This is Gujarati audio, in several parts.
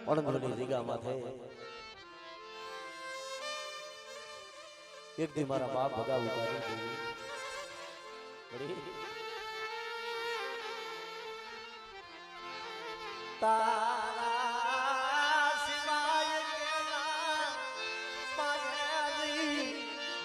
અણંદની જગ્યા માથે એક દી મારા બાપ ભગા ઉતારી તારા સિવાય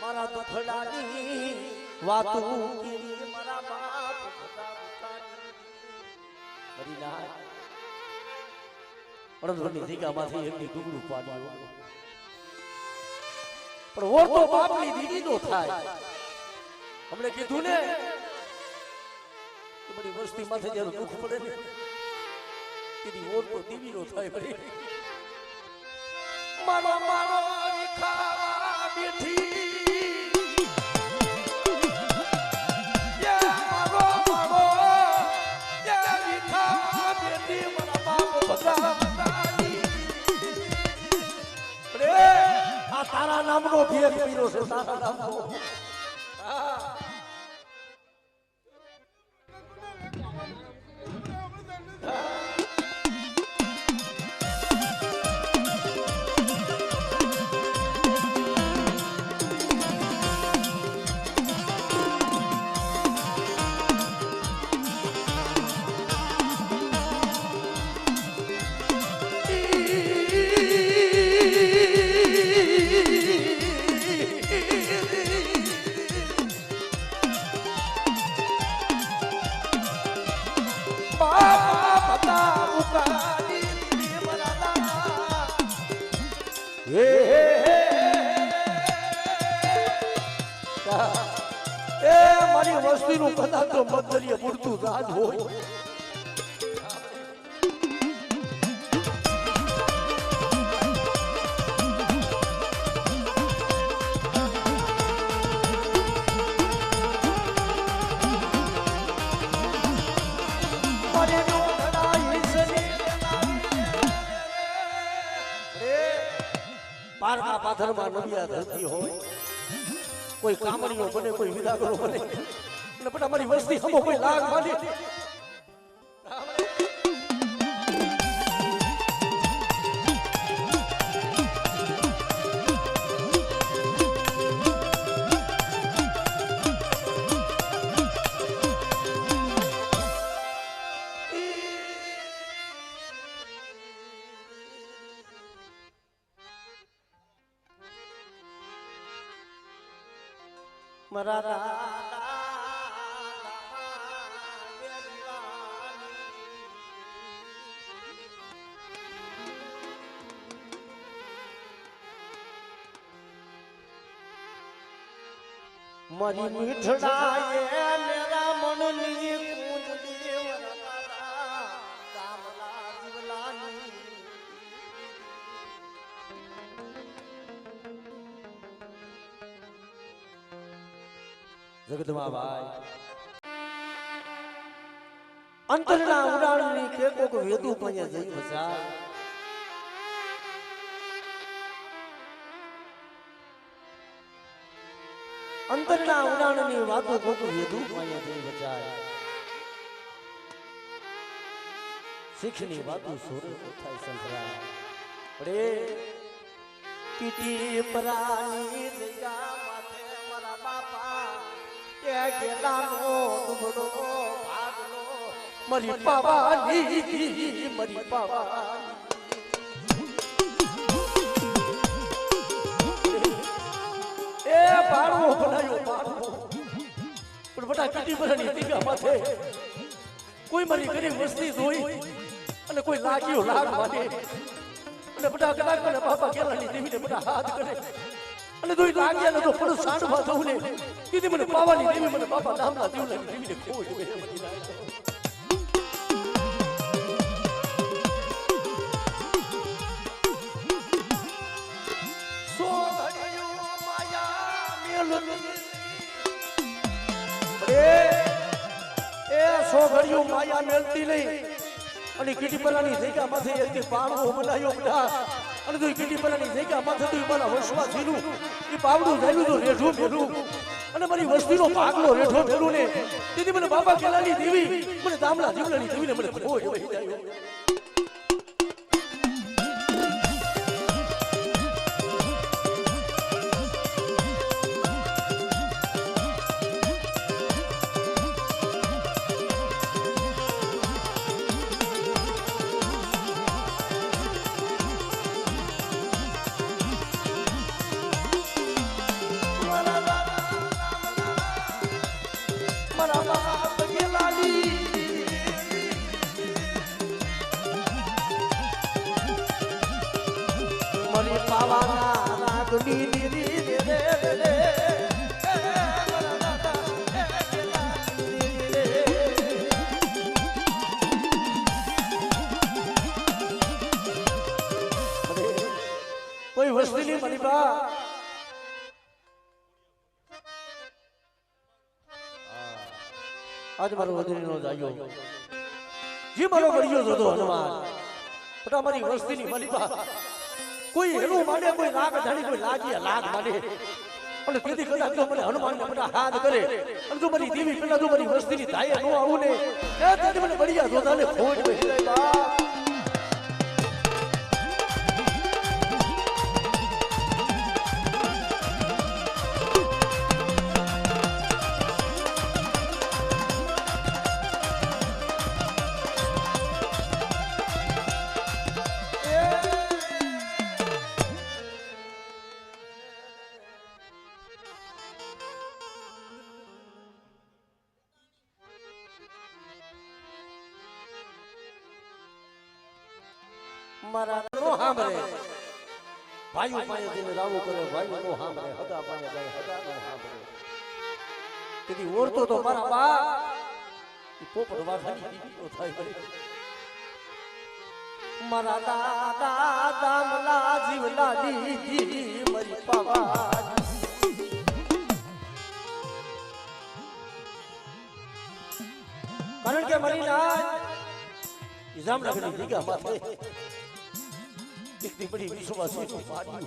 મારા દુખડાની વાતો મારા બાપ ભગા ઉતારી અણંદની જગ્યામાંથી એકની ડુંગળું પાડ્યું પણ ઓર તો બાપની દીદી નો થાય હમણે કીધું ને કે બધી વસ્તી માથે જ્યારે દુઃખ પડે ને તેની ઓર તો દીવી નો થાય બધી મારો મારો ખાવા બેઠી તારા નામનો ભેદ પીરો છે તારા નામનો મારી વસ્તીનું કદાચ તો મધ્યરીય પૂરતું રાજ હોય પારકા પાથરમાં નબિયા ધરતી હોય કોઈ કામણીઓ બને કોઈ વિદાગરો બને અને પણ અમારી વસ્તી હમો કોઈ લાગ માને મરા મારી મીઠડાએ મેરા મનની કુંજ દેવ કામલા જીવલાની જગતમાં ભાઈ અંતરના ઉડાણની કે કોક વેદુ પંજે જઈ વસાય અંતરના ઉડાણની વાતો કોક વેદુ પંજે જઈ વસાય શીખની વાતો સુરે થાય સંભળાય પડે પીટી પરાની જગ્યા માથે મારા બાપા એ ગેલાનો દુબળો ભાગલો મરી પાવાની મરી પાવાની એ બાળવો બનાયો બાળવો પણ બટા કીટી બરાની ટીકા માથે કોઈ મારી ગરીબ વસ્તી જોઈ અને કોઈ લાગ્યો લાગ માને અને બટા કદાચ મને બાપા ગેલાની દેવીને બટા હાથ કરે અને દોઈ લાગ્યા ન તો પડો સાંડમાં થવું ને કીધી મને પાવાની દેવી મને બાપા નામના દેવલાની દેવીને ખોજ સો ઘડિયું માયા મેલતી નહીં અને કીટી પલાની જગ્યા માથે એકથી પાણવો બનાવ્યો બધા અને તું કીટી પલાની જગ્યા માથે તું મારા વસવા થયેલું એ પાવડું થયેલું તો રેઠું મેલું અને મારી વસ્તીનો ભાગલો રેઠો મેલું ને તેથી મને બાપા કેલાની દેવી મને દામલા જીવલાની દેવીને મને ખોજ વહી જાય આજ મારો વધરીનો જાયો જે મારો વળ્યો જોતો હનુમાન બટા મારી વસ્તીની મલિપા કોઈ હેરું માંડે કોઈ લાગ ધાણી કોઈ લાગી લાગ માંડે અને તેથી કદાચ તો મને હનુમાનને બટા હાથ કરે અને જો મારી દેવી પેલા જો મારી વસ્તીની ધાયે નો આવું ને એ તેથી મને વળ્યા જોતાને ખોટ બેહી બાપ મારા નો સાંભળે ભાઈઓ પાસે જઈને રાવું કરે ભાઈઓ નો સાંભળે હગા પાસે જાય હગા નો સાંભળે તેથી ઓરતો તો મારા બા પોપટ વાઘાની દીકરીઓ થાય બરી મારા દાદા દામલા જીવલા દીધી મરી પાવા કારણ કે મરી ના જામનગરની જગ્યા માથે इतनी बड़ी विश्वासी को पानी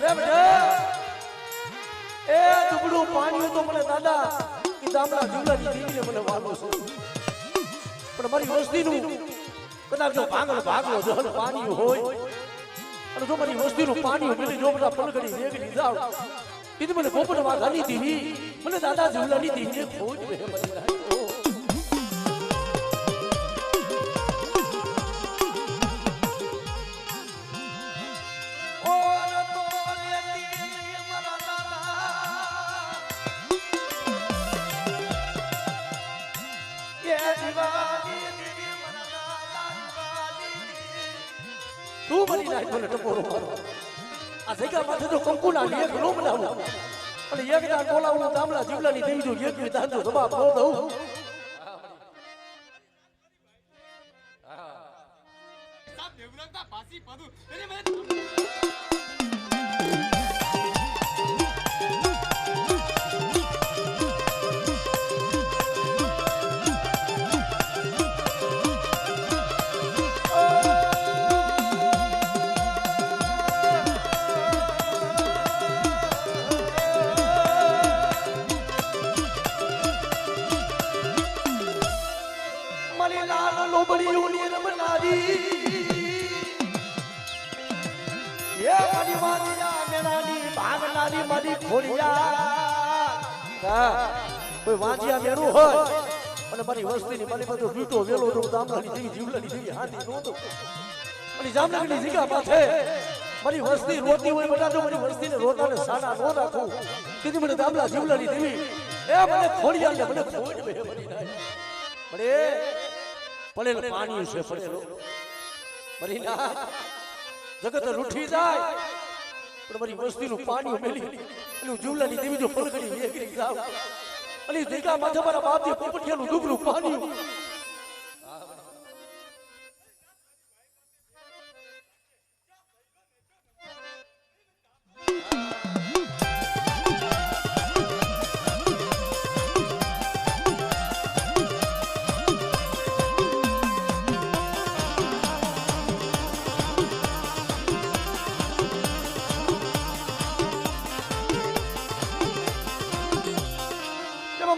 रे बेटा ए दुबड़ो पानी तो મને દાદા કે દામલા જુલાની દીકરીને મને વાલો છે પણ મારી વસ્તીનું કદાચ જો ભાગલો જહલ પાણી હોય અને જો મારી વસ્તીનું પાણી મેલી જો બધા પલકડી વેગલી જાવ કીધું મને પોપટ વાઘાની દીવી મને દાદા જુલાની દીકરીને ખોજ મે મરી નાખ્યો તું બની નાખ મને ટપોરો આ જગ્યા માથે તો કંકુ ના એક નો બનાવું અને એક દાન બોલાવું દામલા જીવલાની દેવી જો એક વિધાન તો જવાબ ન દઉં સાબ દેવરંગા પાસી પદુ એને મને કોઈ વાંચિયા મેરું હોય અને મારી વસ્તીની મારી બધો લૂટો વેલો તો દામલાની જેવી જીવલાની જેવી હાથી નહોતો અને જામનગરની જગ્યા માથે મારી વસ્તી રોતી હોય બેટા તો મારી વસ્તીને રોતાને સાડા નો રાખું કીધી મને દામલા જીવલાની દેવી એ મને ખોડિયાને મને ખોડ બે મરી નાય પડે પાણી છે પડેલો મરી ના જગત લૂઠી જાય પણ મારી વસ્તીનું પાણી મેલી અને જીવલાની દેવી જો પલકડી વેગરી જાવ અને જગ્યા માથે મારા બાપજી પોપટિયાનું ડુગરું પાણી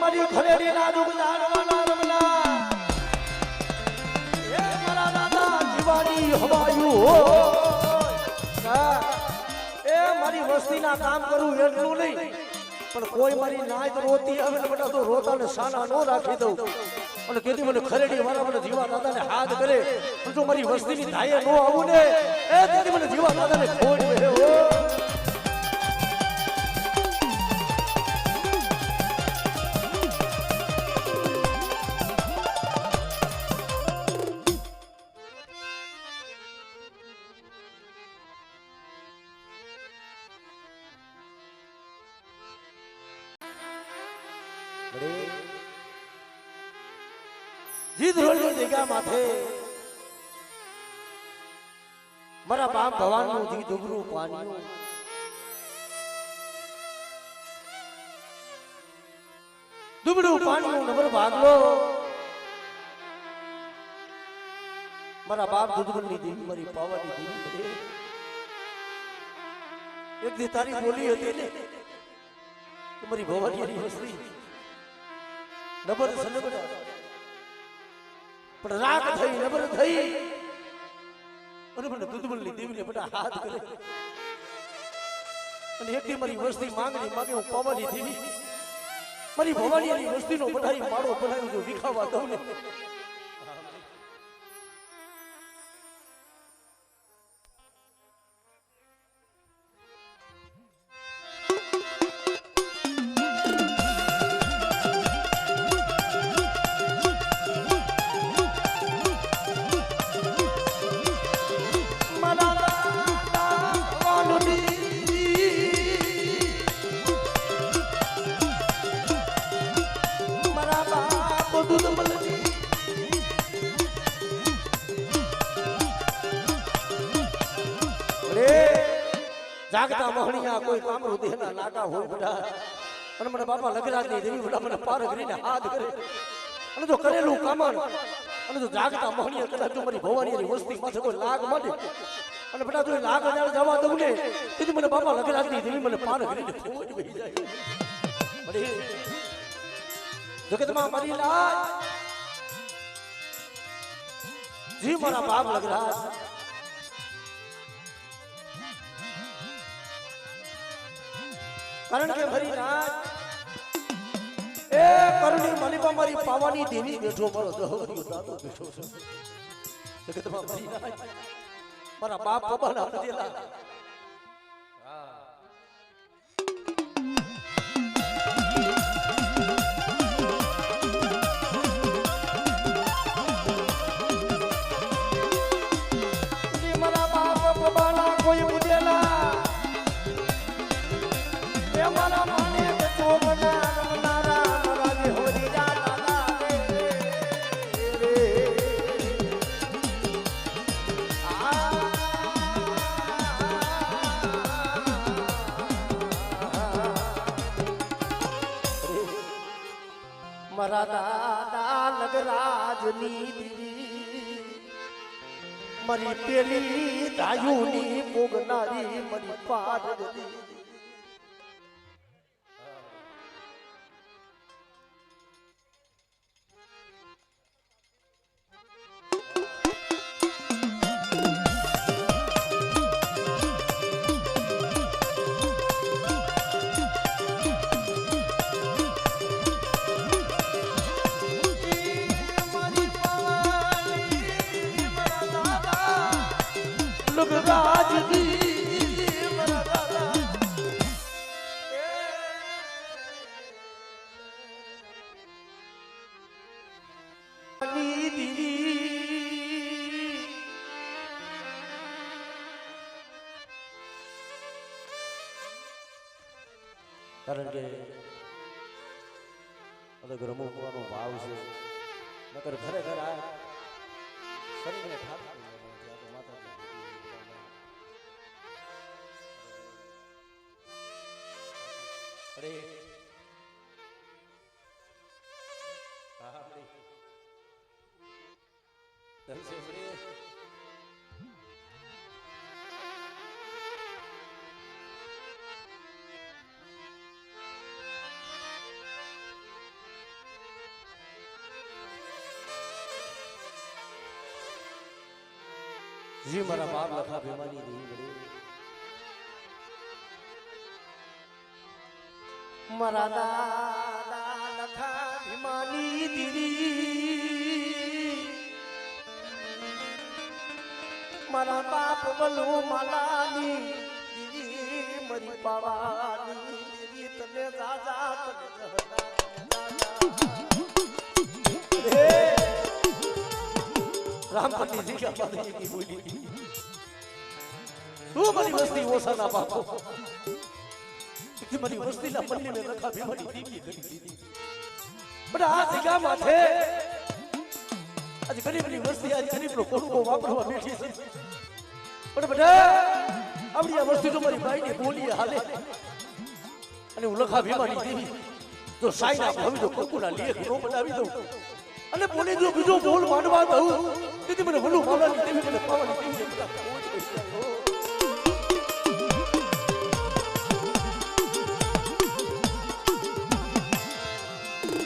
મારી ખરેડી ના દુગદારવાના રમલા એ મારા દાદા જીવાણી હવાયું એ મારી વસ્તીના કામ કરું એટલું નહીં પણ કોઈ મારી નાય તો રોતી આવે ને બધા તો રોતાને સાના નો રાખી દઉં અને કેતી મને ખરેડી વાળા મને જીવા દાદાને હાથ કરે પણ જો મારી વસ્તીની ધાયે નો આવું ને એ તેથી મને જીવા દાદાને ખોડ હે ઓ માથે મારા બાપ ભગવાનનું જી ડુગરું પાણી દુબળું પાણીનો નંબર ભાગલો મારા બાપ દુધબરની દેવી મારી પાવાની દેવી બને એક દી તારી બોલી હતી ને મારી ભવાની વસ્તી નબર સનબડા પણ રાગ થઈ નબર થઈ અને મને દુધબરની દેવીને બધા હાથ કરે અને એક દી મારી વસ્તી માંગણી માંગે હું પાવાની દેવી મારી ભવાની વસ્તીનો બધાઈ માળો બનાવ્યો જો વિખાવા દઉં ને જાગતા મહણિયા કોઈ કામરો દેહના નાકા હોય બધા અને મને બાપા લગરાજની દેવી બધા મને પાર કરીને હાથ કરે અને જો કરેલું કામણ અને જો જાગતા મહણિયા કદાચ જો મારી ભવાનીની વસ્તી માથે કોઈ લાગ માંડે અને બધા જો લાગ હજાર જવા દઉં ને તેથી મને બાપા લગરાજની દેવી મને પાર કરીને ફોજ વહી જાય અરે જગતમાં મારી લાજ જી મારા બાપ લગરાજ કારણ કે ભરી નાચ એ કરુણી માલિકા મારી પાવાની દેવી બેઠો મારો દહવરિયો દાદો બેઠો છે જગતમાં ભરી નાચ મારા બાપ બાબાના હદેલા મારા બાપ બાબાના કોઈ મુદેલા મારા માને તો બના રમનારા રાજ હોરી જાતા રે મારા દાદા લગરાજની દીવી મારી પેલી દાયુની પોગનારી મારી પારગતી કારણ કે ઘર મૂકવાનો ભાવ છે નકર ઘરે ઘર આ શરીરને ઠાક અરે હા જી મારા બાપ લખા ભેમાની દેવી બને મારા દાદા લખા ભેમાની દેવી મારા બાપ બલુ માલાની દેવી મારી પાવાની દેવી તને દાદા તને रामपति जी क्या बात है की बोली तू बड़ी वस्ती वो सना बापो इतनी बड़ी वस्ती ना पन्ने में रखा भी बड़ी दीदी दीदी बड़ा आज जगह माथे आज गरीब बड़ी वस्ती आज गरीब लोग को वापरवा बैठी है बड़ा बड़ा अब ये वस्ती जो हमारी भाई ने बोली हाले અને ઉલખા ભીમાની દેવી જો સાઈના ભાવી જો કંકુના લેખ નો બનાવી દઉં અને બોલે જો બીજો બોલ માંડવા દઉં તેથી મને વલુ માવલાની દેવી મને પાવાની દેવી બધા કોઈ જ બેસી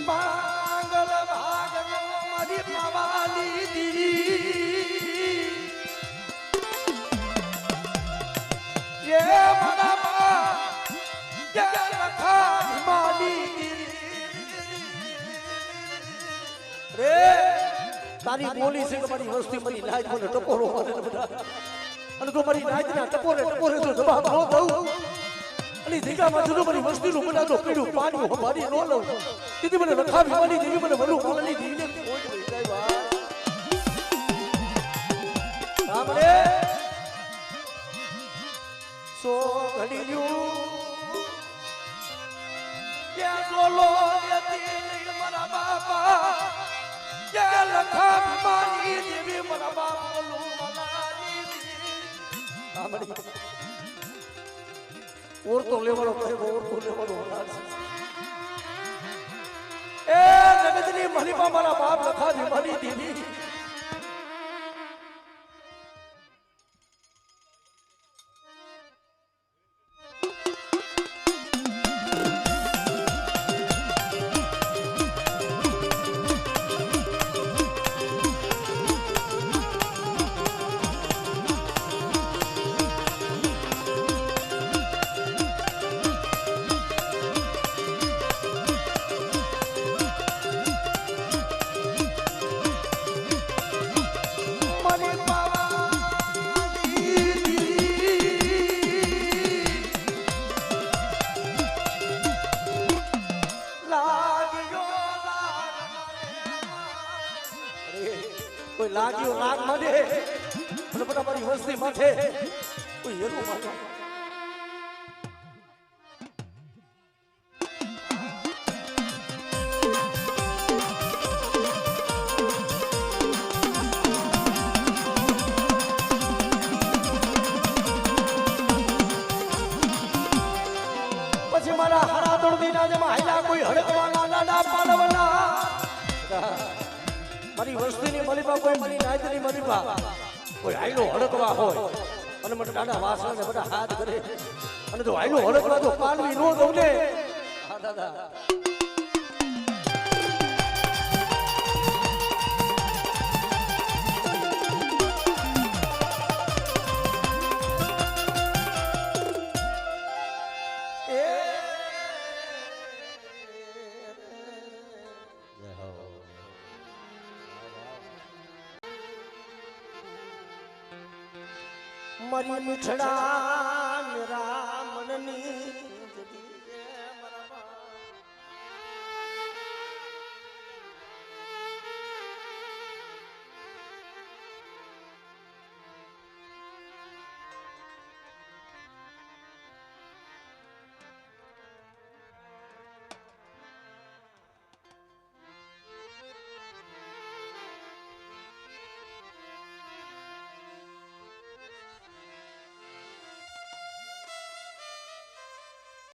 માંગલ ભાગનો મારી પાવાની દેવી ये मना बा ये लखा हिमाली रे તારી બોલી છે કે મારી વસ્તી મારી લાજ મને ટકોરો મારે બધા અને તો મારી લાજ ના ટકોરે તો જવાબ ન દઉં અને દીગામાં જો મારી વસ્તી નું બનાતો પીડું પાણી હું મારી ન લઉં તેથી મને લખા હિમાલી દેવી મને વલુ માલની દેવીને કોઈ નહીં જાય બા સાંભળે સો ઘડીયું યા બોલો યતી નહીં મારા બાપા યા લખા ભીમાની દેવી મારા બાપ બોલું મનાની સાંભળી ઓરતો લેવાનો કહે ઓરતો લેવાનો એ જગતની મહિમા મારા બાપ લખા ભીમાની દેવી કોઈ લાગ્યો લાગ મને અને બધા મારી વસ્તી માથે કોઈ હેરું માથે પછી મારા હરા દોડદીના જેમાં હાઈલા કોઈ હડકવાના લાડા પાડવાના મારી વસ્તીની મલીપા કોઈ મારી નાયતની મલીપા કોઈ હાઈલો હડકવા હોય અને મને દાદા વાસણા ને બધા હાથ કરે અને જો હાઈલો હડકવા તો પાલવી નો દઉં ને હા દાદા મારી મીઠડા રામની